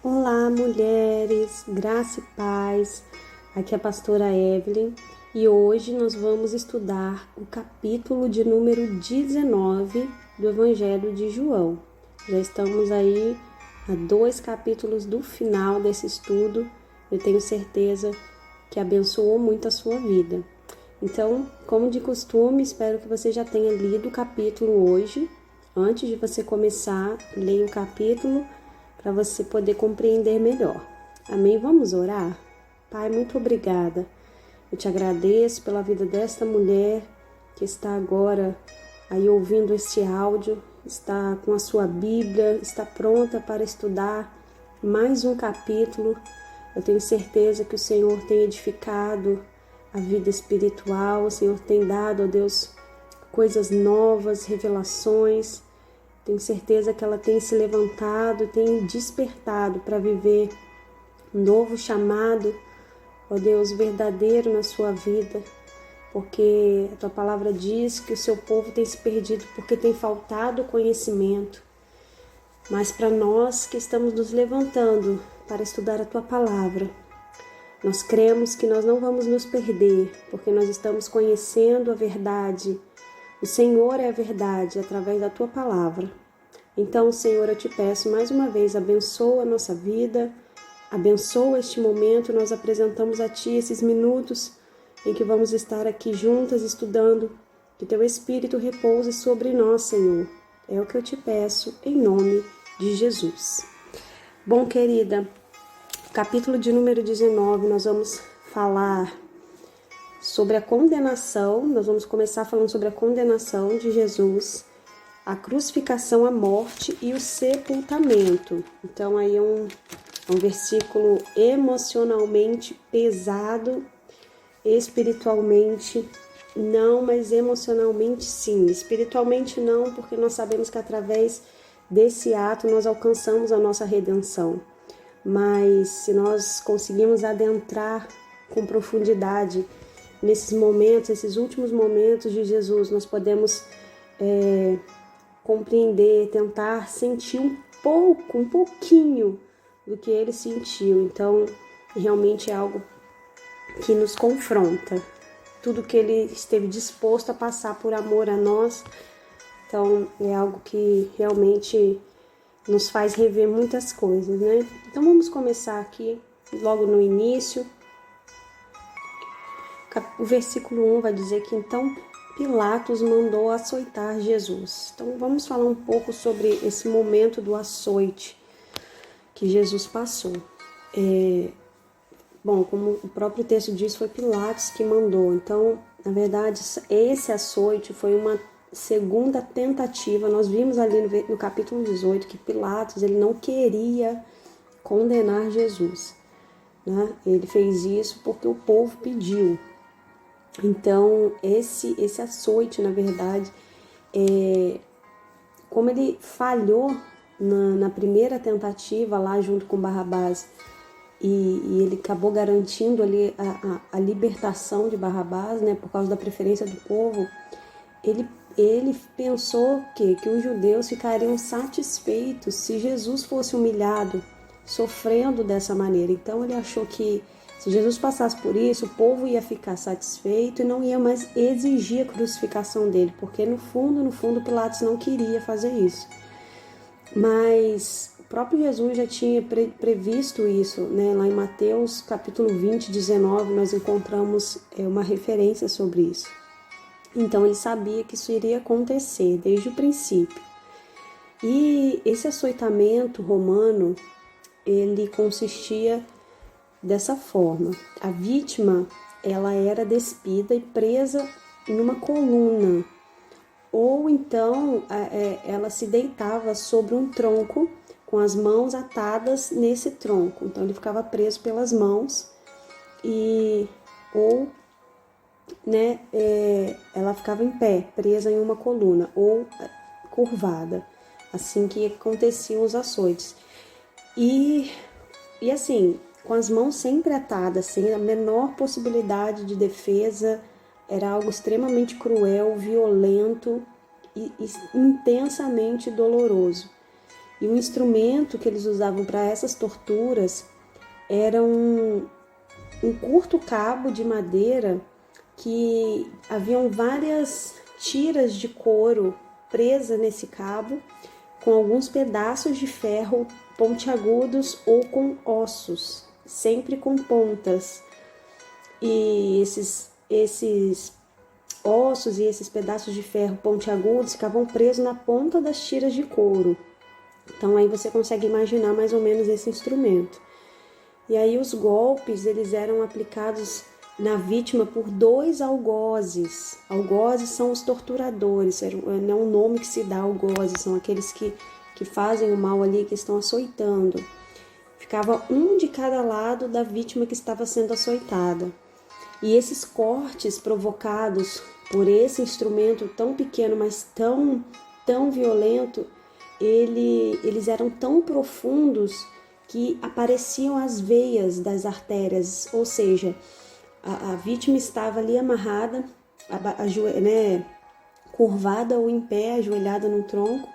Olá, mulheres, graça e paz. Aqui é a pastora Evelyn e hoje nós vamos estudar o capítulo de número 19 do Evangelho de João. Já estamos aí a 2 capítulos do final desse estudo. Eu tenho certeza que abençoou muito a sua vida. Então, como de costume, espero que você já tenha lido o capítulo hoje. Antes de você começar, leia o capítulo para você poder compreender melhor. Amém? Vamos orar? Pai, muito obrigada. Eu te agradeço pela vida desta mulher que está agora aí ouvindo este áudio, está com a sua Bíblia, está pronta para estudar mais um capítulo. Eu tenho certeza que o Senhor tem edificado a vida espiritual, o Senhor tem dado, ó Deus, coisas novas, revelações. Tenho certeza que ela tem se levantado, tem despertado para viver um novo chamado, ó Deus, verdadeiro na sua vida, porque a tua palavra diz que o seu povo tem se perdido porque tem faltado conhecimento. Mas para nós que estamos nos levantando para estudar a tua palavra, nós cremos que nós não vamos nos perder, porque nós estamos conhecendo a verdade. O Senhor é a verdade através da tua palavra. Então, Senhor, eu te peço mais uma vez, abençoa a nossa vida, abençoa este momento. Nós apresentamos a ti esses minutos em que vamos estar aqui juntas estudando. Que teu Espírito repouse sobre nós, Senhor. É o que eu te peço em nome de Jesus. Bom, querida, capítulo de número 19, nós vamos falar sobre a condenação. Nós vamos começar falando sobre a condenação de Jesus, a crucificação, a morte e o sepultamento. Então aí é um versículo emocionalmente pesado, espiritualmente não, mas emocionalmente sim. Espiritualmente não, porque nós sabemos que através desse ato nós alcançamos a nossa redenção. Mas se nós conseguimos adentrar com profundidade nesses momentos, esses últimos momentos de Jesus, nós podemos compreender, tentar sentir um pouquinho do que ele sentiu. Então, realmente é algo que nos confronta. Tudo que ele esteve disposto a passar por amor a nós. Então, é algo que realmente nos faz rever muitas coisas, né? Então, vamos começar aqui, logo no início. O versículo 1 vai dizer que então Pilatos mandou açoitar Jesus. Então vamos falar um pouco sobre esse momento do açoite que Jesus passou. Bom, como o próprio texto diz, foi Pilatos que mandou. Então, na verdade, esse açoite foi uma segunda tentativa. Nós vimos ali no capítulo 18 que Pilatos ele não queria condenar Jesus, né? Ele fez isso porque o povo pediu. Então, esse açoite, na verdade, como ele falhou na primeira tentativa lá junto com Barrabás e ele acabou garantindo ali a libertação de Barrabás, né, por causa da preferência do povo, ele pensou que os judeus ficariam satisfeitos se Jesus fosse humilhado, sofrendo dessa maneira. Então, ele achou que se Jesus passasse por isso, o povo ia ficar satisfeito e não ia mais exigir a crucificação dele, porque no fundo, Pilatos não queria fazer isso. Mas o próprio Jesus já tinha previsto isso, né? Lá em Mateus capítulo 20, 19, nós encontramos uma referência sobre isso. Então ele sabia que isso iria acontecer desde o princípio. E esse açoitamento romano, ele consistia dessa forma: a vítima ela era despida e presa em uma coluna, ou então ela se deitava sobre um tronco com as mãos atadas nesse tronco. Então ele ficava preso pelas mãos ou ela ficava em pé, presa em uma coluna ou curvada. Assim que aconteciam os açoites. E assim, com as mãos sempre atadas, sem a menor possibilidade de defesa, era algo extremamente cruel, violento e intensamente doloroso. E o instrumento que eles usavam para essas torturas era um curto cabo de madeira que haviam várias tiras de couro presas nesse cabo, com alguns pedaços de ferro pontiagudos ou com ossos, sempre com pontas. E esses ossos e esses pedaços de ferro pontiagudos ficavam presos na ponta das tiras de couro. Então aí você consegue imaginar mais ou menos esse instrumento. E aí os golpes, eles eram aplicados na vítima por 2 algozes. Algozes são os torturadores, não é um nome que se dá algozes, são aqueles que fazem o mal ali, que estão açoitando. Ficava um de cada lado da vítima que estava sendo açoitada. E esses cortes provocados por esse instrumento tão pequeno, mas tão violento, eles eram tão profundos que apareciam as veias das artérias, ou seja, a vítima estava ali amarrada, curvada ou em pé, ajoelhada no tronco,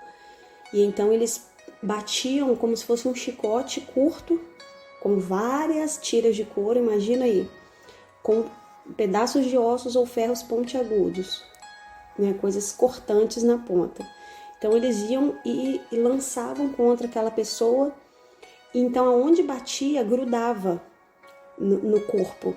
e então eles batiam como se fosse um chicote curto, com várias tiras de couro, imagina aí, com pedaços de ossos ou ferros pontiagudos, coisas cortantes na ponta. Então eles iam e lançavam contra aquela pessoa, e então aonde batia, grudava no corpo,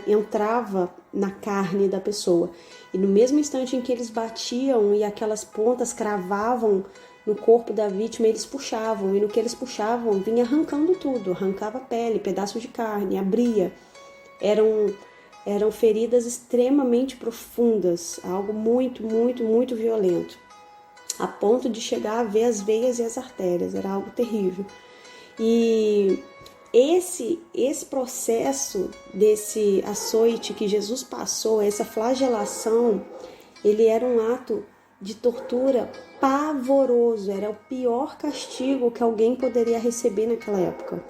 entrava na carne da pessoa. E no mesmo instante em que eles batiam e aquelas pontas cravavam no corpo da vítima, eles puxavam, e no que eles puxavam, vinha arrancando tudo, arrancava pele, pedaços de carne, abria. Eram feridas extremamente profundas, algo muito, muito, muito violento, a ponto de chegar a ver as veias e as artérias, era algo terrível. E esse processo desse açoite que Jesus passou, essa flagelação, ele era um ato de tortura pavoroso, era o pior castigo que alguém poderia receber naquela época,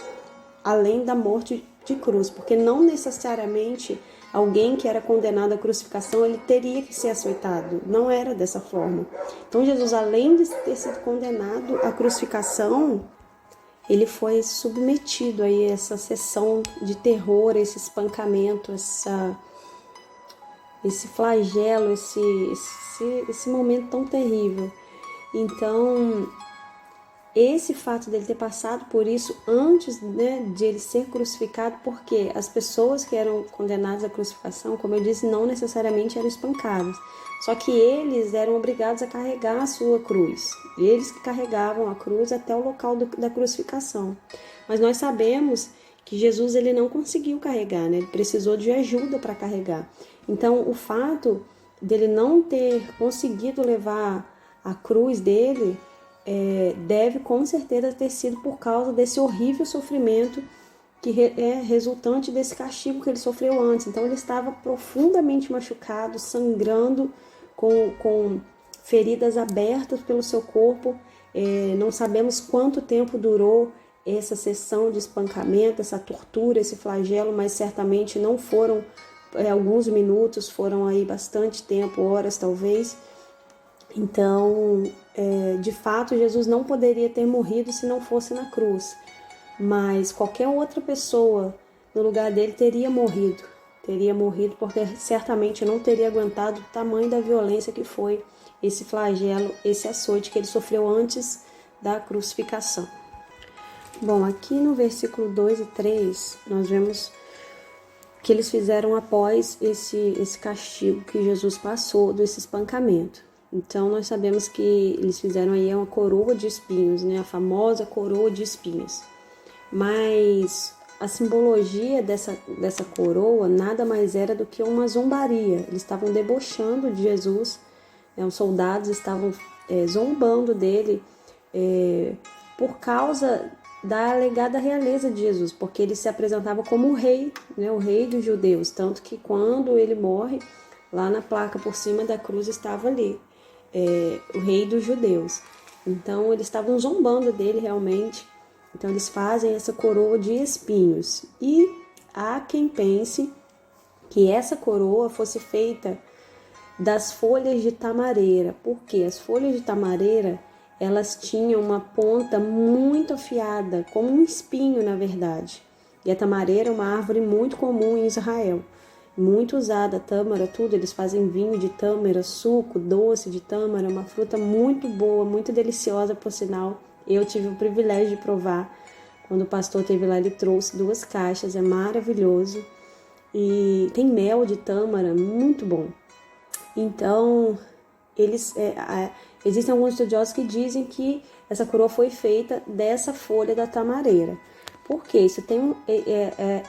além da morte de cruz, porque não necessariamente alguém que era condenado à crucificação, ele teria que ser açoitado, não era dessa forma. Então Jesus, além de ter sido condenado à crucificação, ele foi submetido a essa sessão de terror, esse espancamento, esse flagelo, esse momento tão terrível. Então, esse fato dele ter passado por isso antes, de ele ser crucificado, porque as pessoas que eram condenadas à crucificação, como eu disse, não necessariamente eram espancadas. Só que eles eram obrigados a carregar a sua cruz. Eles que carregavam a cruz até o local da crucificação. Mas nós sabemos que Jesus ele não conseguiu carregar, ele precisou de ajuda para carregar. Então, o fato dele não ter conseguido levar a cruz dele deve com certeza ter sido por causa desse horrível sofrimento que é resultante desse castigo que ele sofreu antes. Então ele estava profundamente machucado, sangrando, com feridas abertas pelo seu corpo. Não sabemos quanto tempo durou essa sessão de espancamento, essa tortura, esse flagelo, mas certamente não foram alguns minutos, foram aí bastante tempo, horas talvez. Então, de fato, Jesus não poderia ter morrido se não fosse na cruz, mas qualquer outra pessoa no lugar dele teria morrido porque certamente não teria aguentado o tamanho da violência que foi esse flagelo, esse açoite que ele sofreu antes da crucificação. Bom, aqui no versículo 2 e 3, nós vemos que eles fizeram após esse castigo que Jesus passou, desse espancamento. Então, nós sabemos que eles fizeram aí uma coroa de espinhos, a famosa coroa de espinhos. Mas a simbologia dessa coroa nada mais era do que uma zombaria. Eles estavam debochando de Jesus, os soldados estavam zombando dele por causa da alegada realeza de Jesus, porque ele se apresentava como o rei, o rei dos judeus. Tanto que quando ele morre, lá na placa por cima da cruz estava ali, o rei dos judeus. Então eles estavam zombando dele realmente. Então eles fazem essa coroa de espinhos. E há quem pense que essa coroa fosse feita das folhas de tamareira. Porque as folhas de tamareira, elas tinham uma ponta muito afiada, como um espinho, na verdade. E a tamareira é uma árvore muito comum em Israel, muito usada, tâmara, tudo, eles fazem vinho de tâmara, suco, doce de tâmara, uma fruta muito boa, muito deliciosa, por sinal. Eu tive o privilégio de provar. Quando o pastor esteve lá, ele trouxe 2 caixas, é maravilhoso. E tem mel de tâmara, muito bom. Então, existem alguns estudiosos que dizem que essa coroa foi feita dessa folha da tamareira. Por quê? Isso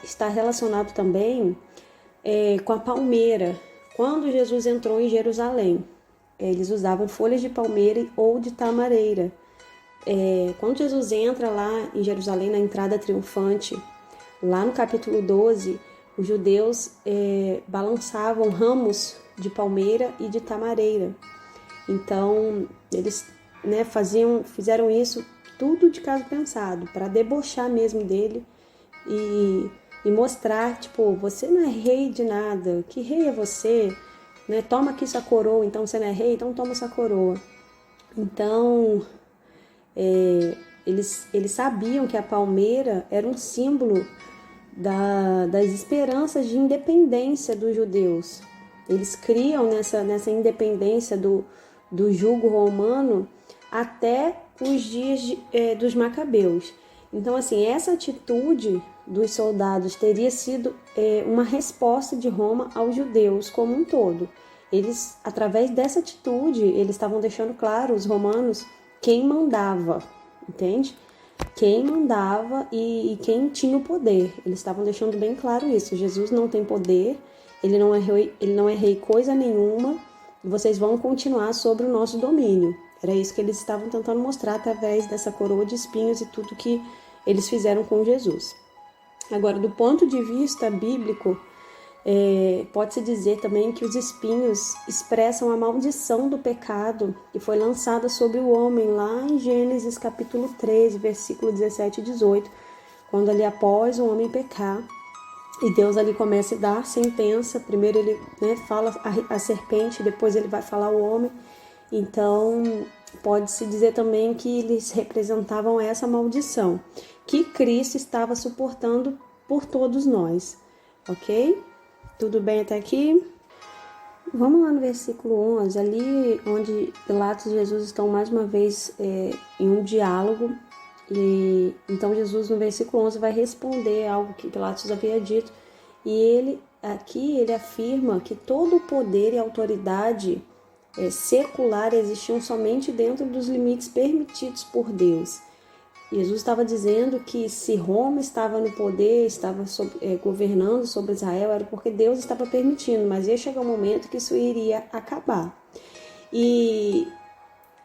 está relacionado também com a palmeira. Quando Jesus entrou em Jerusalém, eles usavam folhas de palmeira ou de tamareira. Quando Jesus entra lá em Jerusalém, na entrada triunfante, lá no capítulo 12, os judeus balançavam ramos de palmeira e de tamareira. Então, eles fizeram isso tudo de caso pensado, para debochar mesmo dele e mostrar, tipo, você não é rei de nada, que rei é você? Né? Toma aqui sua coroa, então você não é rei, então toma sua coroa. Então, eles sabiam que a palmeira era um símbolo das esperanças de independência dos judeus. Eles criam nessa independência do jugo romano até os dias dos Macabeus. Então, assim, essa atitude dos soldados teria sido uma resposta de Roma aos judeus como um todo. Eles, através dessa atitude, eles estavam deixando claro, os romanos, quem mandava, entende? Quem mandava e quem tinha o poder. Eles estavam deixando bem claro isso. Jesus não tem poder, ele não é rei coisa nenhuma, e vocês vão continuar sobre o nosso domínio. Era isso que eles estavam tentando mostrar através dessa coroa de espinhos e tudo que eles fizeram com Jesus. Agora, do ponto de vista bíblico, pode-se dizer também que os espinhos expressam a maldição do pecado que foi lançada sobre o homem lá em Gênesis capítulo 13, versículo 17 e 18, quando ali após o homem pecar, e Deus ali começa a dar sentença. Primeiro ele fala a serpente, depois ele vai falar o homem. Então, pode-se dizer também que eles representavam essa maldição que Cristo estava suportando por todos nós. Ok? Tudo bem até aqui? Vamos lá no versículo 11, ali onde Pilatos e Jesus estão mais uma vez em um diálogo. E então Jesus no versículo 11 vai responder algo que Pilatos havia dito. E ele afirma que todo o poder e autoridade secular existiam somente dentro dos limites permitidos por Deus. Jesus estava dizendo que se Roma estava no poder, estava governando sobre Israel, era porque Deus estava permitindo, mas ia chegar um momento que isso iria acabar. E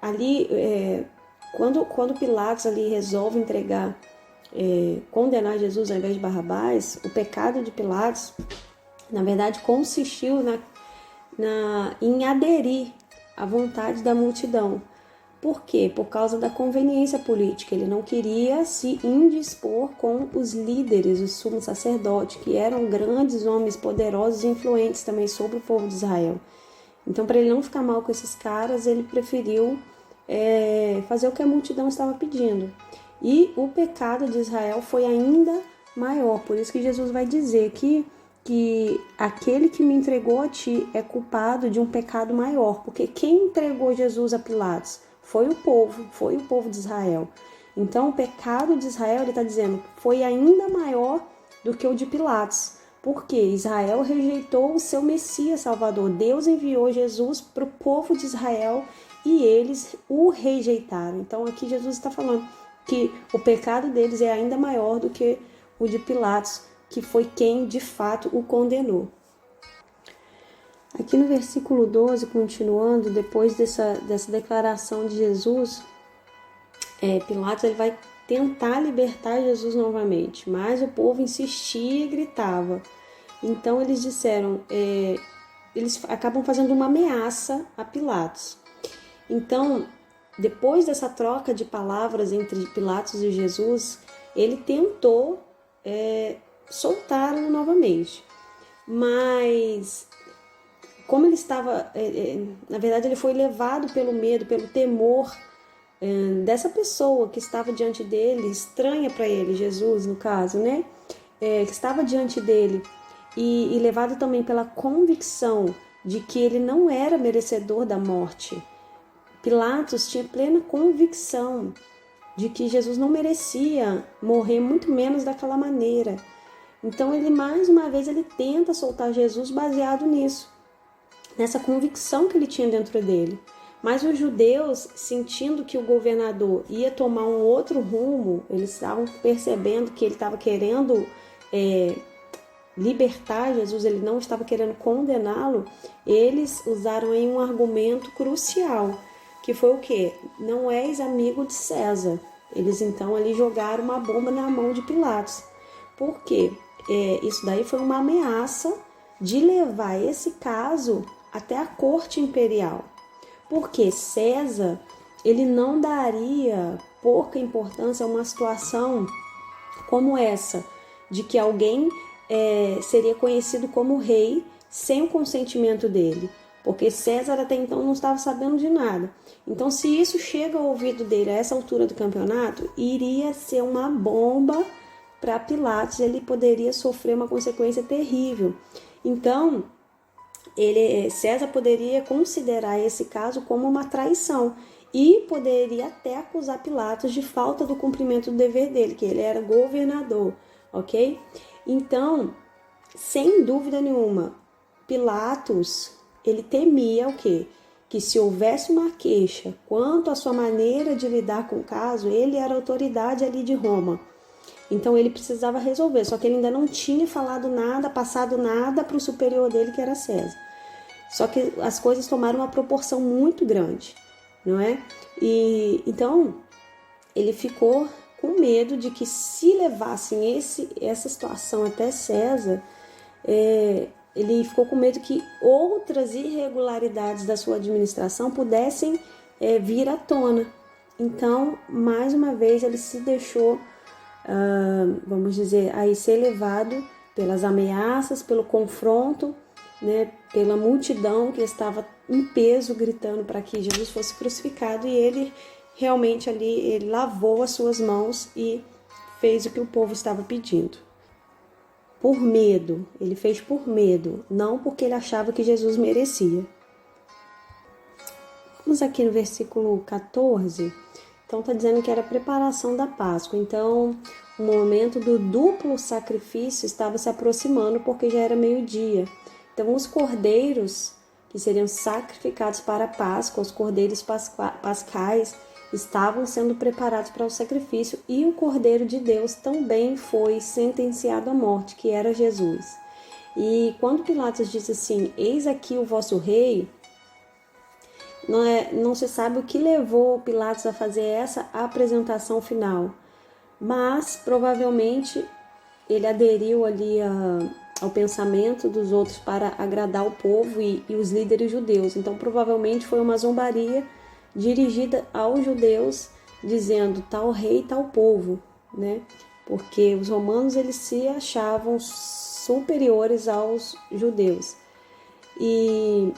ali, quando Pilatos ali resolve condenar Jesus ao invés de Barrabás, o pecado de Pilatos, na verdade, consistiu em aderir à vontade da multidão. Por quê? Por causa da conveniência política. Ele não queria se indispor com os líderes, os sumos sacerdotes, que eram grandes homens poderosos e influentes também sobre o povo de Israel. Então, para ele não ficar mal com esses caras, ele preferiu fazer o que a multidão estava pedindo. E o pecado de Israel foi ainda maior. Por isso que Jesus vai dizer que aquele que me entregou a ti é culpado de um pecado maior. Porque quem entregou Jesus a Pilatos? Foi o povo de Israel. Então, o pecado de Israel, ele está dizendo, foi ainda maior do que o de Pilatos. Porque Israel rejeitou o seu Messias Salvador. Deus enviou Jesus para o povo de Israel e eles o rejeitaram. Então, aqui Jesus está falando que o pecado deles é ainda maior do que o de Pilatos, que foi quem, de fato, o condenou. Aqui no versículo 12, continuando, depois dessa declaração de Jesus, Pilatos ele vai tentar libertar Jesus novamente, mas o povo insistia e gritava. Então eles disseram, eles acabam fazendo uma ameaça a Pilatos. Então, depois dessa troca de palavras entre Pilatos e Jesus, ele tentou soltá-lo novamente, mas como ele estava, na verdade ele foi levado pelo medo, pelo temor dessa pessoa que estava diante dele, estranha para ele, Jesus no caso, né? Que estava diante dele e levado também pela convicção de que ele não era merecedor da morte. Pilatos tinha plena convicção de que Jesus não merecia morrer, muito menos daquela maneira. Então ele mais uma vez ele tenta soltar Jesus baseado nisso, nessa convicção que ele tinha dentro dele. Mas os judeus, sentindo que o governador ia tomar um outro rumo, eles estavam percebendo que ele estava querendo libertar Jesus, ele não estava querendo condená-lo, eles usaram aí um argumento crucial, que foi o quê? Não és amigo de César. Eles então ali jogaram uma bomba na mão de Pilatos. Por quê? Isso daí foi uma ameaça de levar esse caso até a corte imperial. Porque César, ele não daria pouca importância a uma situação como essa, de que alguém seria conhecido como rei sem o consentimento dele, porque César até então não estava sabendo de nada. Então, se isso chega ao ouvido dele a essa altura do campeonato, iria ser uma bomba para Pilatos, ele poderia sofrer uma consequência terrível. Então, César poderia considerar esse caso como uma traição e poderia até acusar Pilatos de falta do cumprimento do dever dele, que ele era governador, ok? Então, sem dúvida nenhuma, Pilatos, ele temia o quê? Que se houvesse uma queixa quanto à sua maneira de lidar com o caso, ele era autoridade ali de Roma. Então ele precisava resolver, só que ele ainda não tinha falado nada, passado nada para o superior dele, que era César. Só que as coisas tomaram uma proporção muito grande, não é? E então ele ficou com medo de que se levassem essa situação até César, ele ficou com medo que outras irregularidades da sua administração pudessem vir à tona. Então, mais uma vez, ele se deixou, vamos dizer, aí ser levado pelas ameaças, pelo confronto, né, pela multidão que estava em peso gritando para que Jesus fosse crucificado, e ele realmente ali, ele lavou as suas mãos e fez o que o povo estava pedindo. Por medo, ele fez por medo, não porque ele achava que Jesus merecia. Vamos aqui no versículo 14, então está dizendo que era a preparação da Páscoa. Então, o momento do duplo sacrifício estava se aproximando porque já era meio-dia. Então, os cordeiros que seriam sacrificados para a Páscoa, os cordeiros pascais, estavam sendo preparados para o sacrifício, e o Cordeiro de Deus também foi sentenciado à morte, que era Jesus. E quando Pilatos disse assim, eis aqui o vosso rei, não se sabe o que levou Pilatos a fazer essa apresentação final, mas provavelmente ele aderiu ali ao pensamento dos outros para agradar o povo e os líderes judeus. Então provavelmente foi uma zombaria dirigida aos judeus, dizendo tal rei, tal povo, né? Porque os romanos eles se achavam superiores aos judeus. E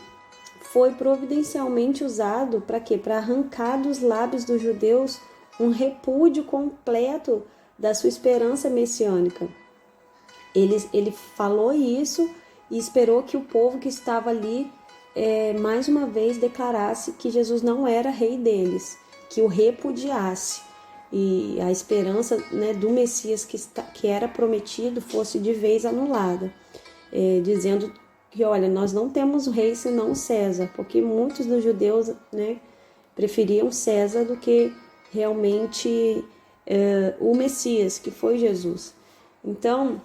foi providencialmente usado para quê? Para arrancar dos lábios dos judeus um repúdio completo da sua esperança messiânica. Ele falou isso e esperou que o povo que estava ali mais uma vez declarasse que Jesus não era rei deles, que o repudiasse, e a esperança, né, do Messias que era prometido fosse de vez anulada, dizendo que, olha, nós não temos rei senão César, porque muitos dos judeus, né, preferiam César do que realmente o Messias, que foi Jesus. Então,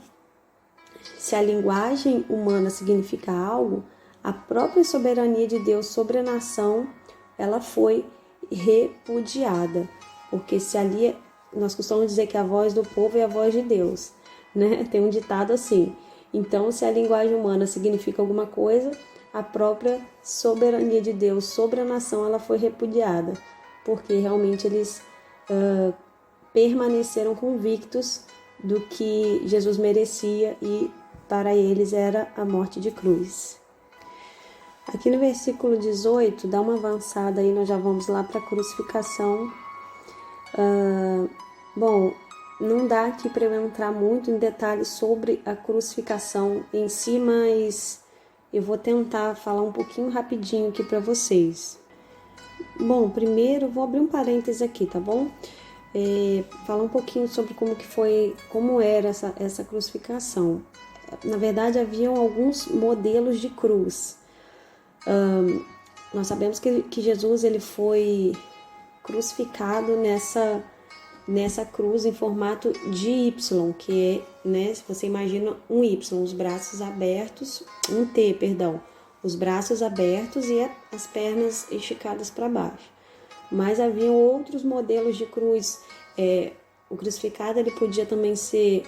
se a linguagem humana significa algo, a própria soberania de Deus sobre a nação, ela foi repudiada. Porque se ali, nós costumamos dizer que a voz do povo é a voz de Deus, né? Tem um ditado assim. Então, se a linguagem humana significa alguma coisa, a própria soberania de Deus sobre a nação, ela foi repudiada. Porque realmente eles permaneceram convictos do que Jesus merecia, e para eles era a morte de cruz. Aqui no versículo 18, dá uma avançada aí, nós já vamos lá para a crucificação Bom, não dá aqui para eu entrar muito em detalhes sobre a crucificação em si, mas eu vou tentar falar um pouquinho rapidinho aqui para vocês. Bom, primeiro vou abrir um parêntese aqui, tá bom? Falar um pouquinho sobre como era essa crucificação. Na verdade, haviam alguns modelos de cruz. Nós sabemos que Jesus ele foi crucificado nessa cruz em formato de Y, que é, né, se você imagina um Y, os braços abertos, um T, perdão, os braços abertos e as pernas esticadas para baixo. Mas haviam outros modelos de cruz. O crucificado ele podia também ser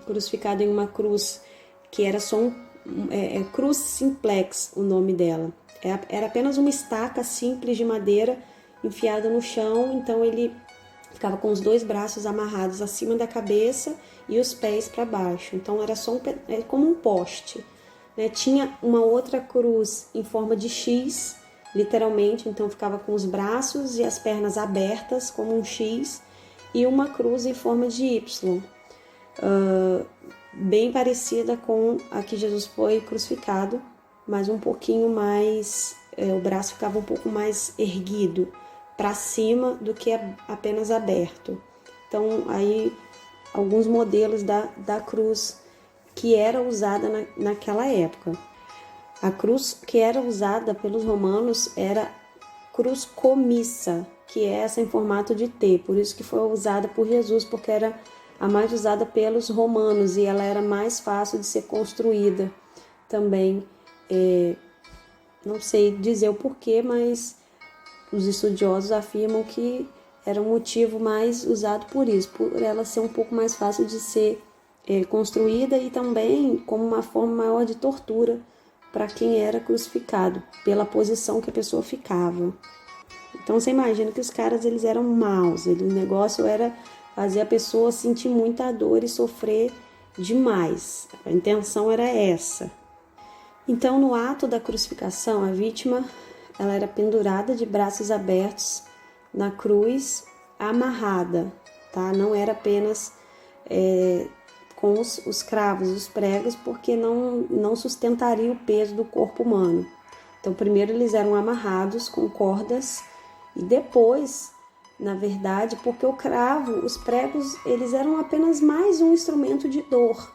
crucificado em uma cruz que era só cruz simplex, o nome dela. Era apenas uma estaca simples de madeira enfiada no chão, então ele ficava com os dois braços amarrados acima da cabeça e os pés para baixo. Então era só como um poste. Né? Tinha uma outra cruz em forma de X, literalmente, então ficava com os braços e as pernas abertas como um X, e uma cruz em forma de Y, bem parecida com a que Jesus foi crucificado, mas um pouquinho mais, o braço ficava um pouco mais erguido para cima do que apenas aberto. Então aí alguns modelos da cruz que era usada naquela época. A cruz que era usada pelos romanos era cruz comissa, que é essa em formato de T, por isso que foi usada por Jesus, porque era a mais usada pelos romanos e ela era mais fácil de ser construída também. Não sei dizer o porquê, mas os estudiosos afirmam que era um motivo mais usado por isso, por ela ser um pouco mais fácil de ser construída e também como uma forma maior de tortura para quem era crucificado, pela posição que a pessoa ficava. Então você imagina que os caras eles eram maus, o negócio era fazer a pessoa sentir muita dor e sofrer demais. A intenção era essa. Então no ato da crucificação, a vítima ela era pendurada de braços abertos na cruz, amarrada, tá? Não era apenas com os cravos, os pregos, porque não sustentaria o peso do corpo humano. Então, primeiro eles eram amarrados com cordas e depois, na verdade, porque o cravo, os pregos, eles eram apenas mais um instrumento de dor,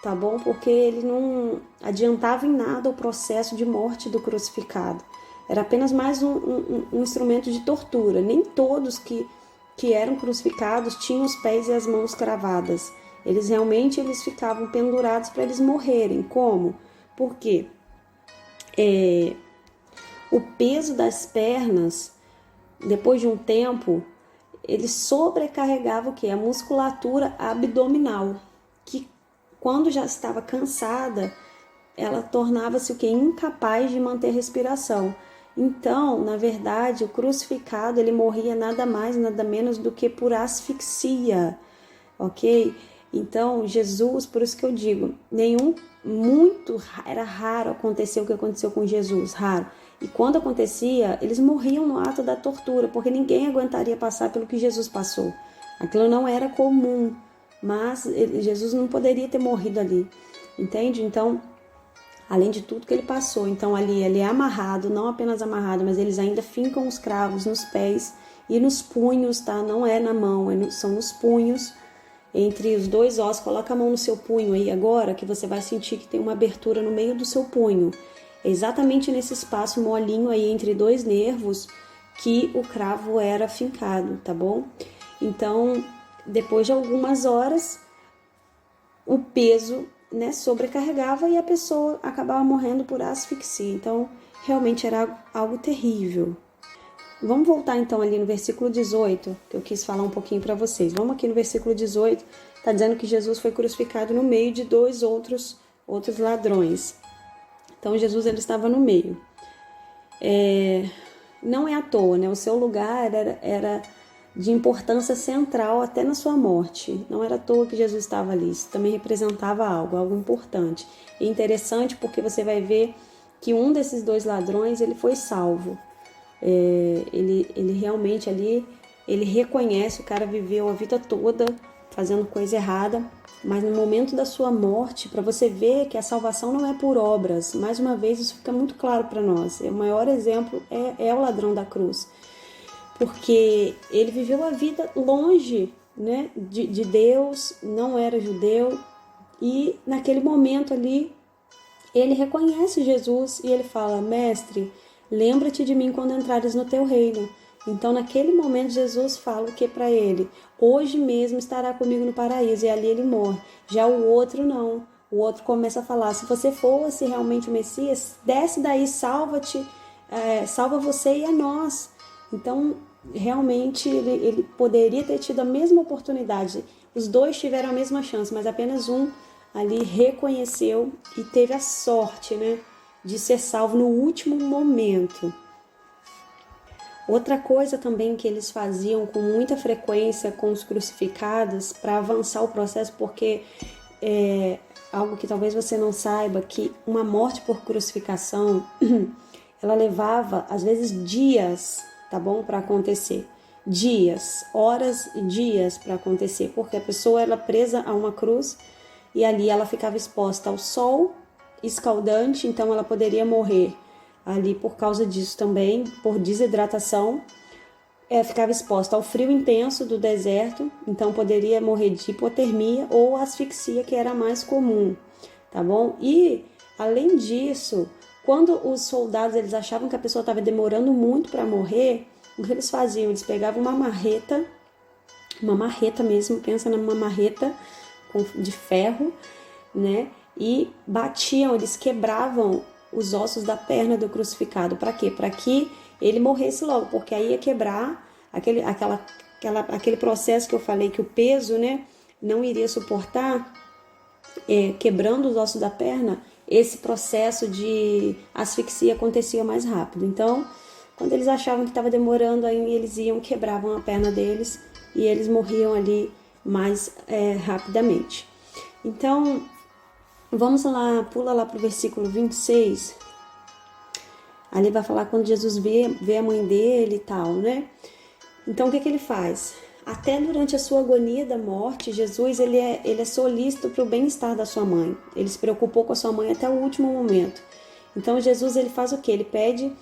tá bom? Porque ele não adiantava em nada o processo de morte do crucificado. Era apenas mais um instrumento de tortura. Nem todos que eram crucificados tinham os pés e as mãos cravadas. Eles ficavam pendurados para eles morrerem. Como? Porque o peso das pernas, depois de um tempo, ele sobrecarregava o quê? A musculatura abdominal, que quando já estava cansada, ela tornava-se o quê? Incapaz de manter respiração. Então, na verdade, o crucificado ele morria nada mais, nada menos do que por asfixia, ok? Então, Jesus, por isso que eu digo, era raro acontecer o que aconteceu com Jesus, raro. E quando acontecia, eles morriam no ato da tortura, porque ninguém aguentaria passar pelo que Jesus passou. Aquilo não era comum, mas Jesus não poderia ter morrido ali, entende? Então, além de tudo que ele passou, então ali ele é amarrado, não apenas amarrado, mas eles ainda fincam os cravos nos pés e nos punhos, tá? Não é na mão, são nos punhos, entre os dois ossos. Coloca a mão no seu punho aí agora, que você vai sentir que tem uma abertura no meio do seu punho. É exatamente nesse espaço molinho aí entre dois nervos que o cravo era fincado, tá bom? Então, depois de algumas horas, o peso sobrecarregava e a pessoa acabava morrendo por asfixia. Então, realmente era algo terrível. Vamos voltar então ali no versículo 18, que eu quis falar um pouquinho para vocês. Vamos aqui no versículo 18, está dizendo que Jesus foi crucificado no meio de dois outros ladrões. Então, Jesus ele estava no meio. Não é à toa, né? O seu lugar era de importância central até na sua morte. Não era à toa que Jesus estava ali. Isso também representava algo importante. É interessante porque você vai ver que um desses dois ladrões ele foi salvo. Ele realmente ali ele reconhece, o cara viveu a vida toda fazendo coisa errada, mas no momento da sua morte, para você ver que a salvação não é por obras, mais uma vez isso fica muito claro para nós. O maior exemplo é o ladrão da cruz, porque ele viveu a vida longe, né, de Deus, não era judeu, e naquele momento ali ele reconhece Jesus e ele fala: mestre, lembra-te de mim quando entrares no teu reino. Então naquele momento Jesus fala o que para ele? Hoje mesmo estará comigo no paraíso, e ali ele morre. Já o outro não, o outro começa a falar: se você fosse realmente o Messias, desce daí, salva-te, salva você e a nós. Então realmente ele poderia ter tido a mesma oportunidade, os dois tiveram a mesma chance, mas apenas um ali reconheceu e teve a sorte, né, de ser salvo no último momento. Outra coisa também que eles faziam com muita frequência com os crucificados para avançar o processo, porque algo que talvez você não saiba, que uma morte por crucificação ela levava às vezes dias, tá bom, para acontecer. Dias, horas e dias para acontecer, porque a pessoa era presa a uma cruz e ali ela ficava exposta ao sol escaldante, então ela poderia morrer ali por causa disso também, por desidratação. Ficava exposta ao frio intenso do deserto, então poderia morrer de hipotermia ou asfixia, que era mais comum, tá bom? E além disso, quando os soldados eles achavam que a pessoa estava demorando muito para morrer, o que eles faziam? Eles pegavam uma marreta mesmo, pensa numa marreta de ferro, né? E batiam, eles quebravam os ossos da perna do crucificado. Para quê? Para que ele morresse logo, porque aí ia quebrar aquele processo que eu falei, que o peso, né, não iria suportar, quebrando os ossos da perna, esse processo de asfixia acontecia mais rápido. Então, quando eles achavam que estava demorando, aí eles iam, quebravam a perna deles e eles morriam ali mais rapidamente. Então, vamos lá, pula lá para o versículo 26. Ali vai falar quando Jesus vê a mãe dele e tal, né? Então, o que ele faz? Até durante a sua agonia da morte, Jesus ele é solícito para o bem-estar da sua mãe. Ele se preocupou com a sua mãe até o último momento. Então, Jesus ele faz o quê? Ele pede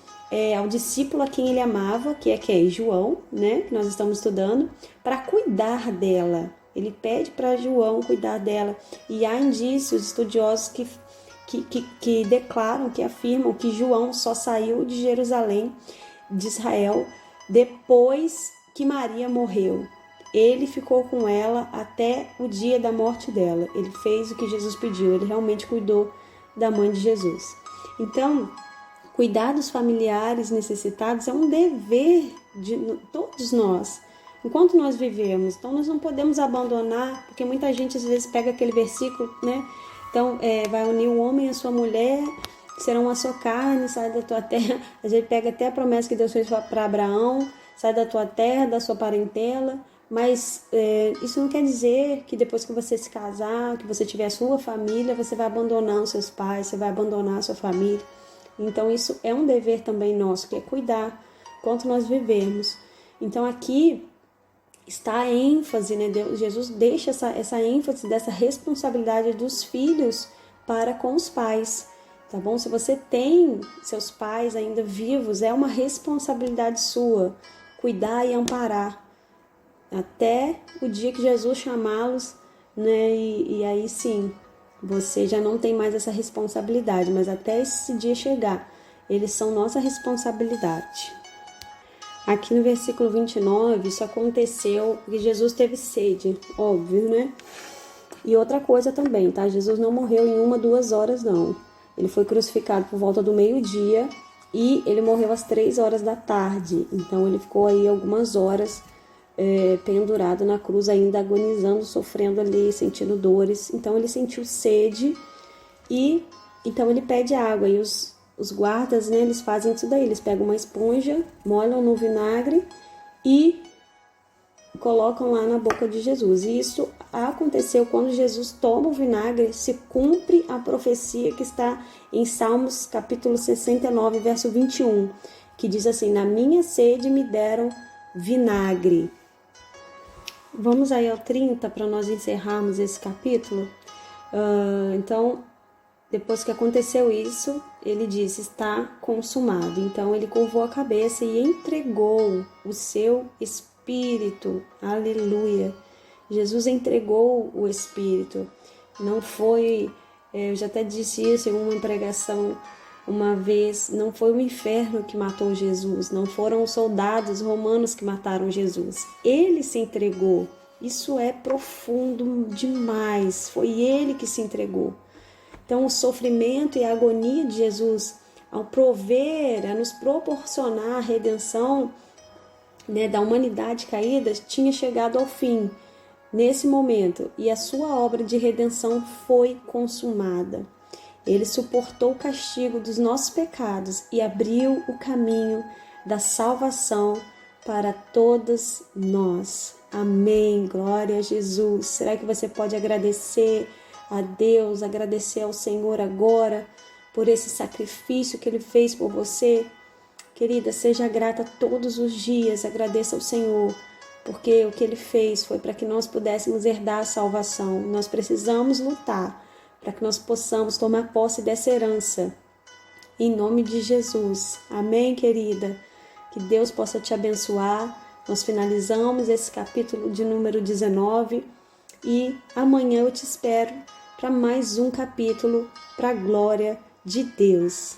ao discípulo a quem ele amava, que é João, né? Que nós estamos estudando, para cuidar dela. Ele pede para João cuidar dela. E há indícios estudiosos que declaram, que afirmam que João só saiu de Jerusalém, de Israel, depois que Maria morreu. Ele ficou com ela até o dia da morte dela. Ele fez o que Jesus pediu. Ele realmente cuidou da mãe de Jesus. Então, cuidar dos familiares necessitados é um dever de todos nós, enquanto nós vivemos. Então, nós não podemos abandonar, porque muita gente às vezes pega aquele versículo, né? Então, vai unir o homem à sua mulher, serão a sua carne, sai da tua terra. A gente pega até a promessa que Deus fez para Abraão, sai da tua terra, da sua parentela. Mas isso não quer dizer que depois que você se casar, que você tiver a sua família, você vai abandonar os seus pais, você vai abandonar a sua família. Então isso é um dever também nosso, que é cuidar enquanto nós vivemos. Então aqui está a ênfase, né? Jesus deixa essa ênfase dessa responsabilidade dos filhos para com os pais, tá bom? Se você tem seus pais ainda vivos, é uma responsabilidade sua cuidar e amparar até o dia que Jesus chamá-los, né? E aí sim, você já não tem mais essa responsabilidade, mas até esse dia chegar, eles são nossa responsabilidade. Aqui no versículo 29, isso aconteceu porque Jesus teve sede, óbvio, né? E outra coisa também, tá? Jesus não morreu em 1, 2 horas, não. Ele foi crucificado por volta do meio-dia e ele morreu às 3 horas da tarde. Então ele ficou aí algumas horas pendurado na cruz, ainda agonizando, sofrendo ali, sentindo dores. Então ele sentiu sede e então ele pede água. E os guardas, né, eles fazem isso daí, eles pegam uma esponja, molham no vinagre e colocam lá na boca de Jesus. E isso aconteceu quando Jesus toma o vinagre, se cumpre a profecia que está em Salmos capítulo 69, verso 21, que diz assim: na minha sede me deram vinagre. Vamos aí ao 30 para nós encerrarmos esse capítulo. Então, depois que aconteceu isso, ele disse: está consumado. Então, ele curvou a cabeça e entregou o seu espírito. Aleluia! Jesus entregou o espírito. Não foi, eu já até disse isso em uma pregação uma vez, não foi o inferno que matou Jesus, não foram os soldados romanos que mataram Jesus. Ele se entregou. Isso é profundo demais. Foi ele que se entregou. Então, o sofrimento e a agonia de Jesus, ao prover, a nos proporcionar a redenção, da humanidade caída, tinha chegado ao fim nesse momento, e a sua obra de redenção foi consumada. Ele suportou o castigo dos nossos pecados e abriu o caminho da salvação para todas nós. Amém. Glória a Jesus. Será que você pode agradecer a Deus, agradecer ao Senhor agora por esse sacrifício que Ele fez por você? Querida, seja grata todos os dias, agradeça ao Senhor, porque o que Ele fez foi para que nós pudéssemos herdar a salvação. Nós precisamos lutar para que nós possamos tomar posse dessa herança. Em nome de Jesus. Amém, querida? Que Deus possa te abençoar. Nós finalizamos esse capítulo de número 19 e amanhã eu te espero para mais um capítulo para a glória de Deus.